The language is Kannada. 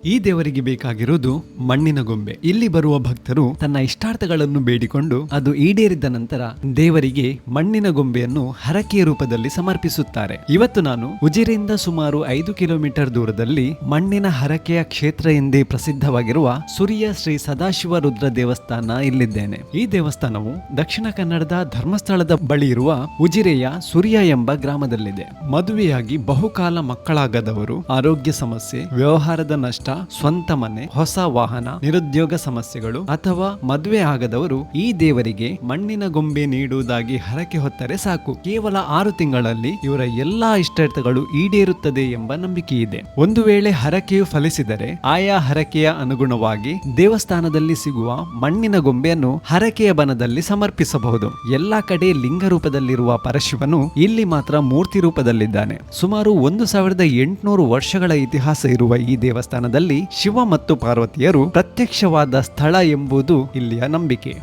ಈ ದೇವರಿಗೆ ಬೇಕಾಗಿರುವುದು ಮಣ್ಣಿನ ಗೊಂಬೆ. ಇಲ್ಲಿ ಬರುವ ಭಕ್ತರು ತನ್ನ ಇಷ್ಟಾರ್ಥಗಳನ್ನು ಬೇಡಿಕೊಂಡು ಅದು ಈಡೇರಿದ ನಂತರ ದೇವರಿಗೆ ಮಣ್ಣಿನ ಗೊಂಬೆಯನ್ನು ಹರಕೆಯ ರೂಪದಲ್ಲಿ ಸಮರ್ಪಿಸುತ್ತಾರೆ. ಇವತ್ತು ನಾನು ಉಜಿರೆಯಿಂದ ಸುಮಾರು 5 ಕಿಲೋಮೀಟರ್ ದೂರದಲ್ಲಿ ಮಣ್ಣಿನ ಹರಕೆಯ ಕ್ಷೇತ್ರ ಎಂದೇ ಪ್ರಸಿದ್ಧವಾಗಿರುವ ಸುರಿಯ ಶ್ರೀ ಸದಾಶಿವ ರುದ್ರ ದೇವಸ್ಥಾನ ಇಲ್ಲಿದ್ದೇನೆ. ಈ ದೇವಸ್ಥಾನವು ದಕ್ಷಿಣ ಕನ್ನಡದ ಧರ್ಮಸ್ಥಳದ ಬಳಿ ಇರುವ ಉಜಿರೆಯ ಸುರಿಯ ಎಂಬ ಗ್ರಾಮದಲ್ಲಿದೆ. ಮದುವೆಯಾಗಿ ಬಹುಕಾಲ ಮಕ್ಕಳಾಗದವರು, ಆರೋಗ್ಯ ಸಮಸ್ಯೆ, ವ್ಯವಹಾರದ ನಷ್ಟ, ಸ್ವಂತ ಮನೆ, ಹೊಸ ವಾಹನ, ನಿರುದ್ಯೋಗ ಸಮಸ್ಯೆಗಳು ಅಥವಾ ಮದುವೆ ಆಗದವರು ಈ ದೇವರಿಗೆ ಮಣ್ಣಿನ ಗೊಂಬೆ ನೀಡುವುದಾಗಿ ಹರಕೆ ಹೊತ್ತರೆ ಸಾಕು. ಕೇವಲ 6 ತಿಂಗಳಲ್ಲಿ ಇವರ ಎಲ್ಲಾ ಇಷ್ಟಾರ್ಥಗಳು ಈಡೇರುತ್ತದೆ ಎಂಬ ನಂಬಿಕೆ ಇದೆ. ಒಂದು ವೇಳೆ ಹರಕೆಯು ಫಲಿಸಿದರೆ ಆಯಾ ಹರಕೆಯ ಅನುಗುಣವಾಗಿ ದೇವಸ್ಥಾನದಲ್ಲಿ ಸಿಗುವ ಮಣ್ಣಿನ ಗೊಂಬೆಯನ್ನು ಹರಕೆಯ ಬನದಲ್ಲಿ ಸಮರ್ಪಿಸಬಹುದು. ಎಲ್ಲಾ ಕಡೆ ಲಿಂಗ ರೂಪದಲ್ಲಿರುವ ಪರಶಿವನು ಇಲ್ಲಿ ಮಾತ್ರ ಮೂರ್ತಿ ರೂಪದಲ್ಲಿದ್ದಾನೆ. ಸುಮಾರು 1800 ವರ್ಷಗಳ ಇತಿಹಾಸ ಇರುವ ಈ ದೇವಸ್ಥಾನದಲ್ಲಿ ಶಿವ ಮತ್ತು ಪಾರ್ವತಿಯರು ಪ್ರತ್ಯಕ್ಷವಾದ ಸ್ಥಳ ಎಂಬುದು ಇಲ್ಲಿಯ ನಂಬಿಕೆ.